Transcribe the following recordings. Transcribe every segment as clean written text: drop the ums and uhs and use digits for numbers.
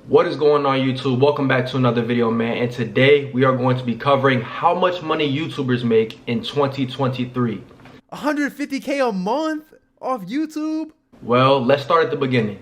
What is going on, YouTube? Welcome back to another video, man. And today we are going to be covering how much money YouTubers make in 2023. 150K a month off YouTube? Well, let's start at the beginning.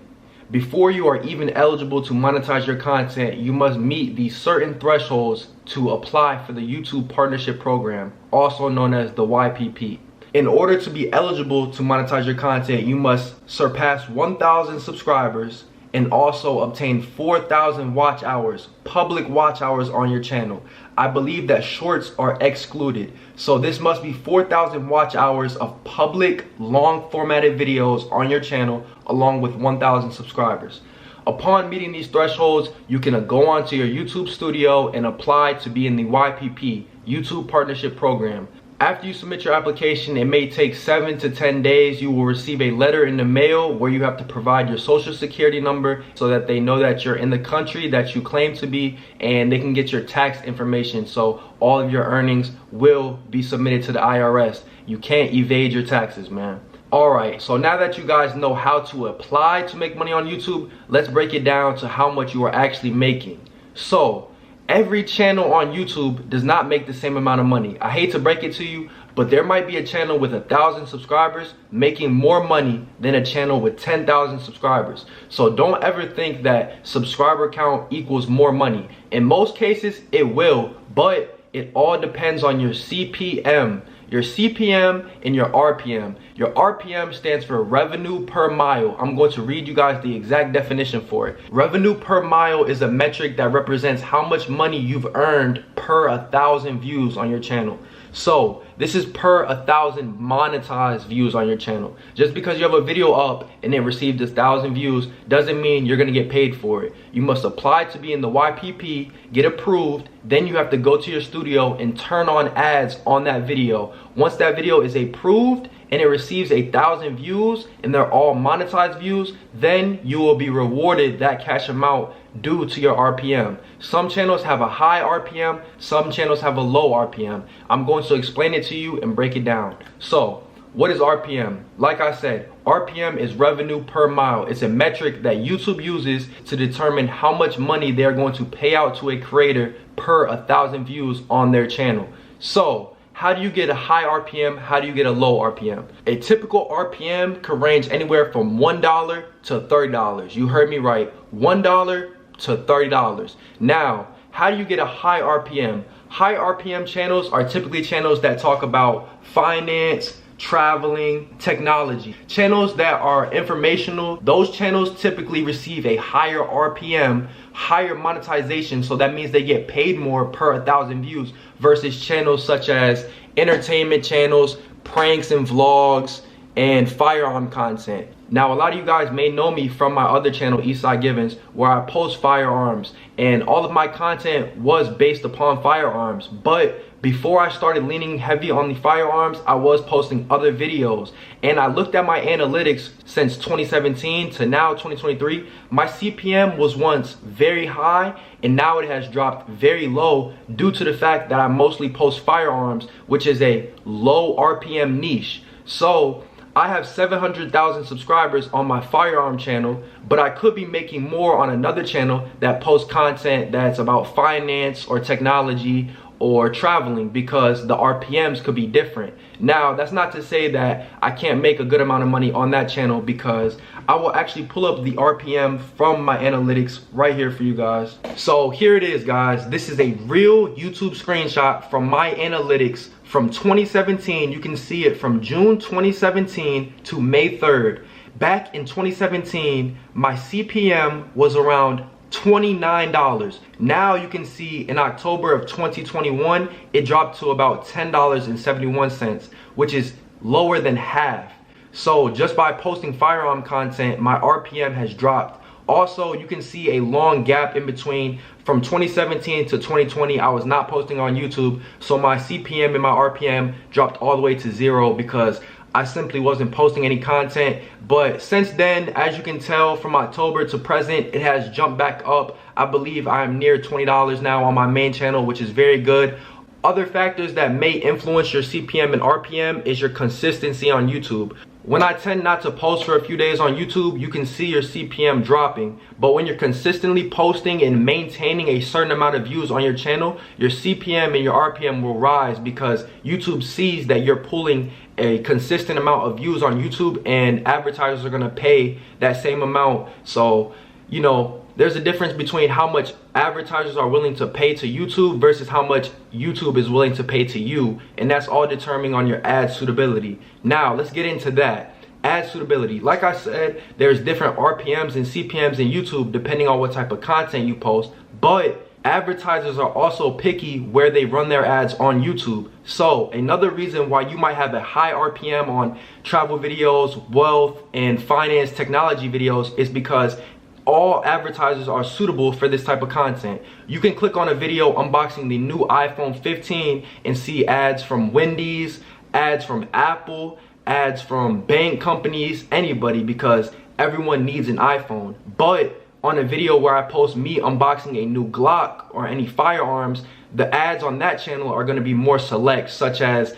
Before you are even eligible to monetize your content, you must meet these certain thresholds to apply for the YouTube Partnership Program, also known as the YPP. In order to be eligible to monetize your content, you must surpass 1,000 subscribers and also obtain 4,000 watch hours, public watch hours on your channel. I believe that shorts are excluded. So this must be 4,000 watch hours of public, long formatted videos on your channel along with 1,000 subscribers. Upon meeting these thresholds, you can go onto your YouTube studio and apply to be in the YPP, YouTube Partnership Program. After you submit your application, it may take 7 to 10 days. You will receive a letter in the mail where you have to provide your social security number so that they know that you're in the country that you claim to be, and they can get your tax information so all of your earnings will be submitted to the IRS. You can't evade your taxes, man. Alright, so now that you guys know how to apply to make money on YouTube, let's break it down to how much you are actually making. So, every channel on YouTube does not make the same amount of money. I hate to break it to you, but there might be a channel with 1,000 subscribers making more money than a channel with 10,000 subscribers. So don't ever think that subscriber count equals more money. In most cases, it will, but it all depends on your CPM. Your CPM and your RPM. Your RPM stands for revenue per mile. I'm going to read you guys the exact definition for it. Revenue per mile is a metric that represents how much money you've earned per 1,000 views on your channel. So this is per 1,000 monetized views on your channel. Just because you have a video up and it received 1,000 views doesn't mean you're gonna get paid for it. You must apply to be in the YPP, get approved, then you have to go to your studio and turn on ads on that video. Once that video is approved and it receives 1,000 views and they're all monetized views, then you will be rewarded that cash amount due to your RPM. Some channels have a high RPM, some channels have a low RPM. I'm going to explain it to you and break it down. So, what is RPM? Like I said, RPM is revenue per mile. It's a metric that YouTube uses to determine how much money they're going to pay out to a creator per 1,000 views on their channel. So, how do you get a high RPM? How do you get a low RPM? A typical RPM could range anywhere from $1 to $30. You heard me right, $1 to $30. Now, how do you get a high RPM? High RPM channels are typically channels that talk about finance, traveling, technology. Channels that are informational, those channels typically receive a higher RPM, higher monetization, so that means they get paid more per 1,000 views versus channels such as entertainment channels, pranks and vlogs, and firearm content. Now, a lot of you guys may know me from my other channel, Esai Givens, where I post firearms, and all of my content was based upon firearms. But before I started leaning heavy on the firearms, I was posting other videos, and I looked at my analytics since 2017 to now 2023. My CPM was once very high, and now it has dropped very low due to the fact that I mostly post firearms, which is a low RPM niche. So I have 700,000 subscribers on my firearm channel, but I could be making more on another channel that posts content that's about finance or technology or traveling, because the RPMs could be different. Now, that's not to say that I can't make a good amount of money on that channel, because I will actually pull up the RPM from my analytics right here for you guys. So here it is, guys. This is a real YouTube screenshot from my analytics from 2017. You can see it from June 2017 to May 3rd. Back in 2017, my CPM was around $29. Now you can see in October of 2021, it dropped to about $10.71, which is lower than half. So just by posting firearm content, my RPM has dropped. Also, you can see a long gap in between. From 2017 to 2020, I was not posting on YouTube, so my CPM and my RPM dropped all the way to 0 because I simply wasn't posting any content. But since then, as you can tell, from October to present, it has jumped back up. I believe I am near $20 now on my main channel, which is very good. Other factors that may influence your CPM and RPM is your consistency on YouTube. When I tend not to post for a few days on YouTube, you can see your CPM dropping. But when you're consistently posting and maintaining a certain amount of views on your channel, your CPM and your RPM will rise because YouTube sees that you're pulling a consistent amount of views on YouTube and advertisers are gonna pay that same amount. So, you know, there's a difference between how much advertisers are willing to pay to YouTube versus how much YouTube is willing to pay to you, and that's all determining on your ad suitability. Now, let's get into that. Ad suitability. Like I said, there's different RPMs and CPMs in YouTube depending on what type of content you post, but advertisers are also picky where they run their ads on YouTube. So another reason why you might have a high RPM on travel videos, wealth, and finance technology videos is because all advertisers are suitable for this type of content. You can click on a video unboxing the new iPhone 15 and see ads from Wendy's, ads from Apple, ads from bank companies, anybody, because everyone needs an iPhone. But on a video where I post me unboxing a new Glock or any firearms, the ads on that channel are going to be more select, such as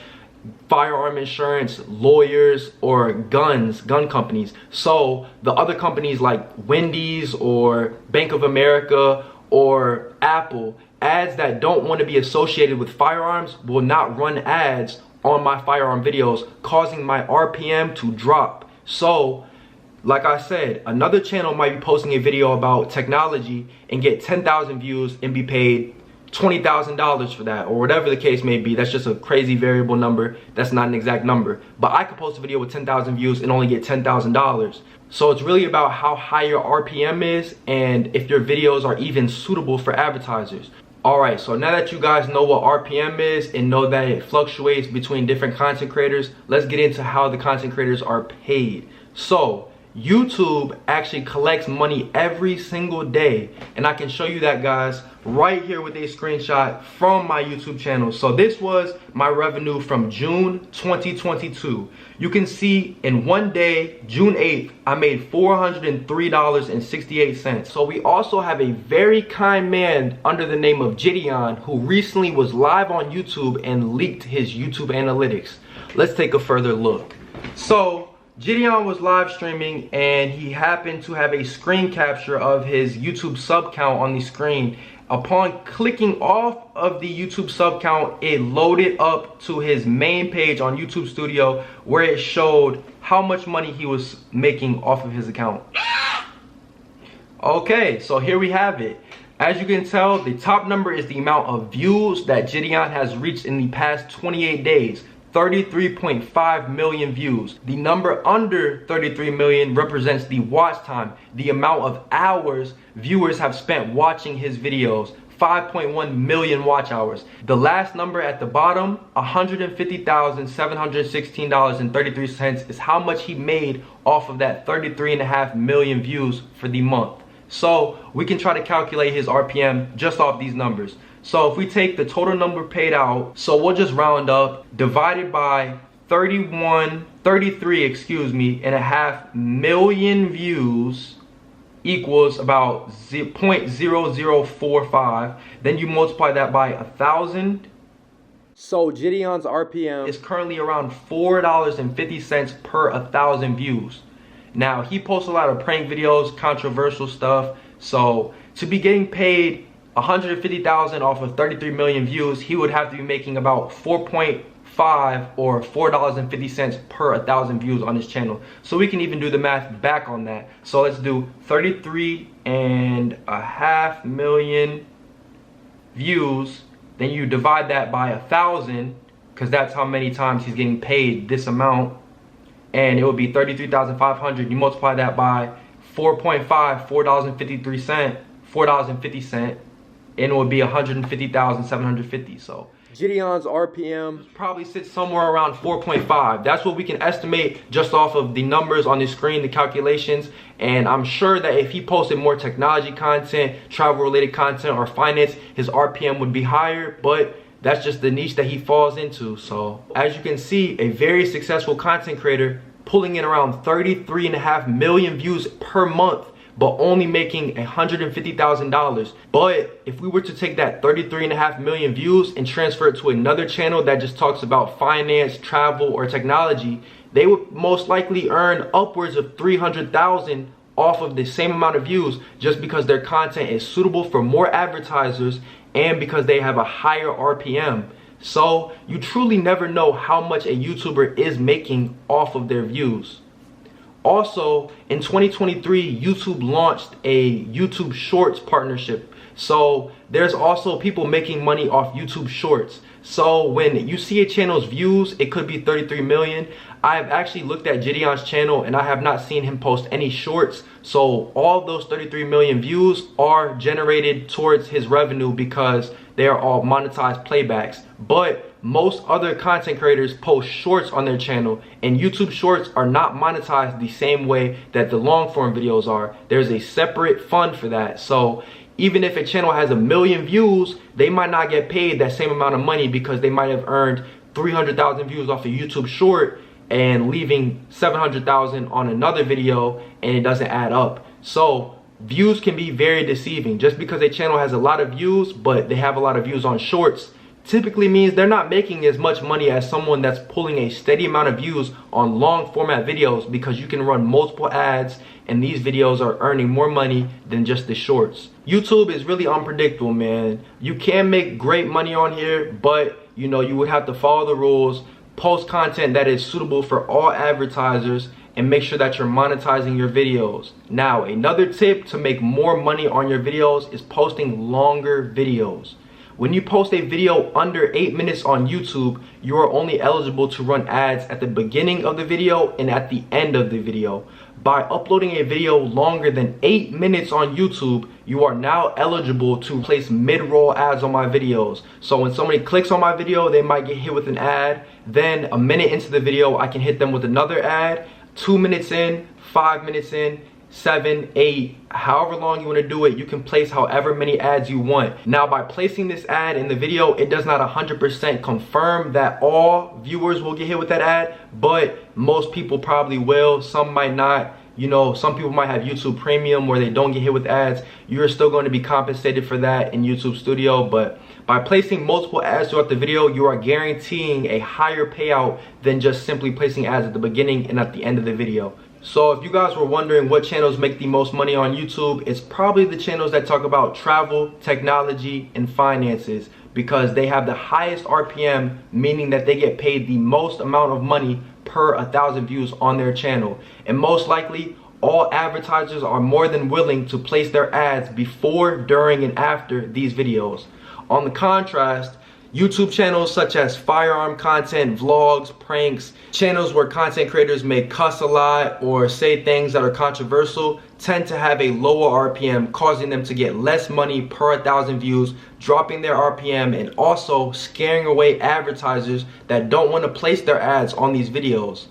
firearm insurance, lawyers, or gun companies. So the other companies like Wendy's or Bank of America or Apple, ads that don't want to be associated with firearms will not run ads on my firearm videos, causing my RPM to drop. So like I said, another channel might be posting a video about technology and get 10,000 views and be paid $20,000 for that, or whatever the case may be. That's just a crazy variable number. That's not an exact number. But I could post a video with 10,000 views and only get $10,000. So it's really about how high your RPM is and if your videos are even suitable for advertisers. Alright, so now that you guys know what RPM is and know that it fluctuates between different content creators, let's get into how the content creators are paid. So YouTube actually collects money every single day, and I can show you that, guys, right here with a screenshot from my YouTube channel. So this was my revenue from June 2022. You can see in one day, June 8th, I made $403.68. So we also have a very kind man under the name of Jidion who recently was live on YouTube and leaked his YouTube analytics. Let's take a further look. So Jidion was live streaming and he happened to have a screen capture of his YouTube sub count on the screen. Upon clicking off of the YouTube sub count, it loaded up to his main page on YouTube Studio where it showed how much money he was making off of his account. Okay, so here we have it. As you can tell, the top number is the amount of views that Jidion has reached in the past 28 days. 33.5 million views. The number under 33 million represents the watch time, the amount of hours viewers have spent watching his videos. 5.1 million watch hours. The last number at the bottom, $150,716.33, is how much he made off of that 33.5 million views for the month. So we can try to calculate his RPM just off these numbers. So if we take the total number paid out, so we'll just round up, divided by 33.5 million views equals about 0.0045. Then you multiply that by 1,000. So Jidion's RPM is currently around $4.50 per 1,000 views. Now he posts a lot of prank videos, controversial stuff. So to be getting paid $150,000 off of 33 million views, he would have to be making about 4.5 or $4.50 per 1,000 views on his channel. So we can even do the math back on that. So let's do 33.5 million views. Then you divide that by 1,000, because that's how many times he's getting paid this amount. And it would be 33,500. You multiply that by 4.5, $4.50, and it would be 150,750. So Jidion's RPM probably sits somewhere around 4.5. That's what we can estimate just off of the numbers on the screen, the calculations. And I'm sure that if he posted more technology content, travel related content, or finance, his RPM would be higher, but that's just the niche that he falls into. So as you can see, a very successful content creator pulling in around 33.5 million views per month, but only making $150,000. But if we were to take that 33.5 million views and transfer it to another channel that just talks about finance, travel, or technology, they would most likely earn upwards of 300,000 off of the same amount of views just because their content is suitable for more advertisers and because they have a higher RPM. So you truly never know how much a YouTuber is making off of their views. Also, in 2023, YouTube launched a YouTube Shorts partnership. So there's also people making money off YouTube Shorts. So when you see a channel's views, it could be 33 million. I have actually looked at Jidion's channel and I have not seen him post any shorts. So all of those 33 million views are generated towards his revenue because they are all monetized playbacks. But most other content creators post shorts on their channel, and YouTube Shorts are not monetized the same way that the long form videos are. There's a separate fund for that. So even if a channel has 1 million views, they might not get paid that same amount of money because they might have earned 300,000 views off a YouTube short and leaving 700,000 on another video, and it doesn't add up. So views can be very deceiving. Just because a channel has a lot of views but they have a lot of views on shorts typically means they're not making as much money as someone that's pulling a steady amount of views on long format videos, because you can run multiple ads and these videos are earning more money than just the shorts. YouTube is really unpredictable, man. You can make great money on here, but you know, you would have to follow the rules, post content that is suitable for all advertisers, and make sure that you're monetizing your videos. Now, another tip to make more money on your videos is posting longer videos. When you post a video under 8 minutes on YouTube, you are only eligible to run ads at the beginning of the video and at the end of the video. By uploading a video longer than 8 minutes on YouTube, you are now eligible to place mid-roll ads on my videos. So when somebody clicks on my video, they might get hit with an ad. Then a minute into the video, I can hit them with another ad. 2 minutes in, 5 minutes in, 7, 8, however long you want to do it, you can place however many ads you want. Now, by placing this ad in the video, it does not 100% confirm that all viewers will get hit with that ad, but most people probably will. Some might not. You know, some people might have YouTube Premium where they don't get hit with ads. You're still going to be compensated for that in YouTube Studio, but by placing multiple ads throughout the video, you are guaranteeing a higher payout than just simply placing ads at the beginning and at the end of the video. So if you guys were wondering what channels make the most money on YouTube, it's probably the channels that talk about travel, technology, and finances, because they have the highest RPM, meaning that they get paid the most amount of money per 1,000 views on their channel. And most likely, all advertisers are more than willing to place their ads before, during, and after these videos. On the contrast, YouTube channels such as firearm content, vlogs, pranks, channels where content creators may cuss a lot or say things that are controversial tend to have a lower RPM, causing them to get less money per 1,000 views, dropping their RPM, and also scaring away advertisers that don't want to place their ads on these videos.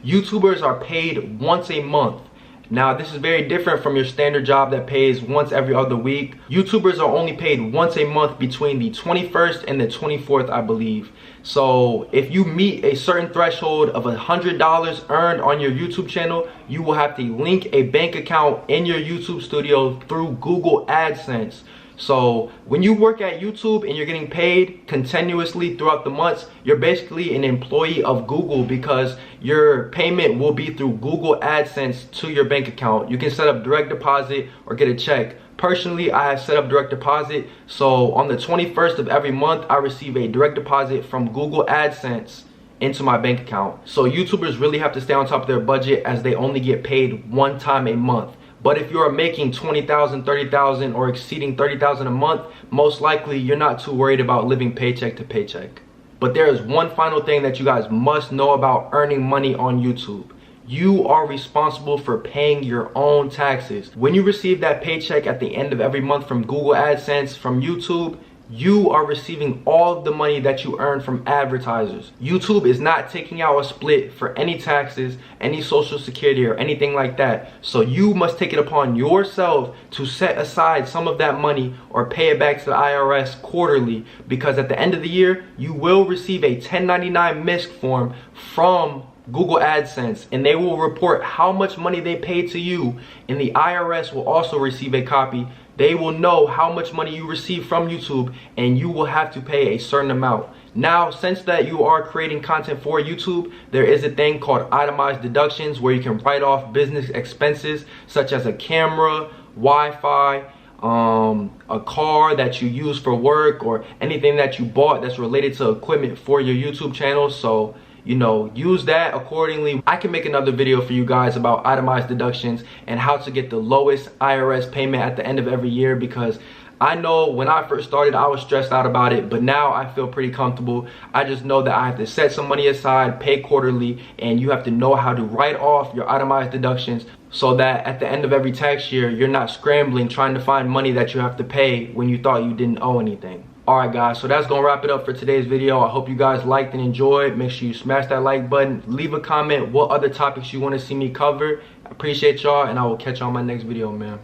YouTubers are paid once a month. Now, this is very different from your standard job that pays once every other week. YouTubers are only paid once a month between the 21st and the 24th, I believe. So if you meet a certain threshold of $100 earned on your YouTube channel, you will have to link a bank account in your YouTube studio through Google AdSense. So when you work at YouTube and you're getting paid continuously throughout the months, you're basically an employee of Google, because your payment will be through Google AdSense to your bank account. You can set up direct deposit or get a check. Personally, I have set up direct deposit. So on the 21st of every month, I receive a direct deposit from Google AdSense into my bank account. So YouTubers really have to stay on top of their budget, as they only get paid one time a month. But if you're making 20,000, 30,000, or exceeding 30,000 a month, most likely you're not too worried about living paycheck to paycheck. But there is one final thing that you guys must know about earning money on YouTube. You are responsible for paying your own taxes. When you receive that paycheck at the end of every month from Google AdSense, from YouTube, you are receiving all of the money that you earn from advertisers. YouTube is not taking out a split for any taxes, any social security, or anything like that. So you must take it upon yourself to set aside some of that money or pay it back to the IRS quarterly, because at the end of the year, you will receive a 1099 MISC form from Google AdSense, and they will report how much money they paid to you, and the IRS will also receive a copy they will know how much money you receive from YouTube, and you will have to pay a certain amount. Now, since that you are creating content for YouTube, there is a thing called itemized deductions where you can write off business expenses such as a camera, Wi-Fi, a car that you use for work, or anything that you bought that's related to equipment for your YouTube channel. So, you know, use that accordingly. I can make another video for you guys about itemized deductions and how to get the lowest IRS payment at the end of every year, because I know when I first started, I was stressed out about it, but now I feel pretty comfortable. I just know that I have to set some money aside, pay quarterly, and you have to know how to write off your itemized deductions so that at the end of every tax year, you're not scrambling trying to find money that you have to pay when you thought you didn't owe anything. Alright guys, so that's gonna wrap it up for today's video. I hope you guys liked and enjoyed. Make sure you smash that like button, leave a comment what other topics you want to see me cover. I appreciate y'all, and I will catch y'all on my next video, man.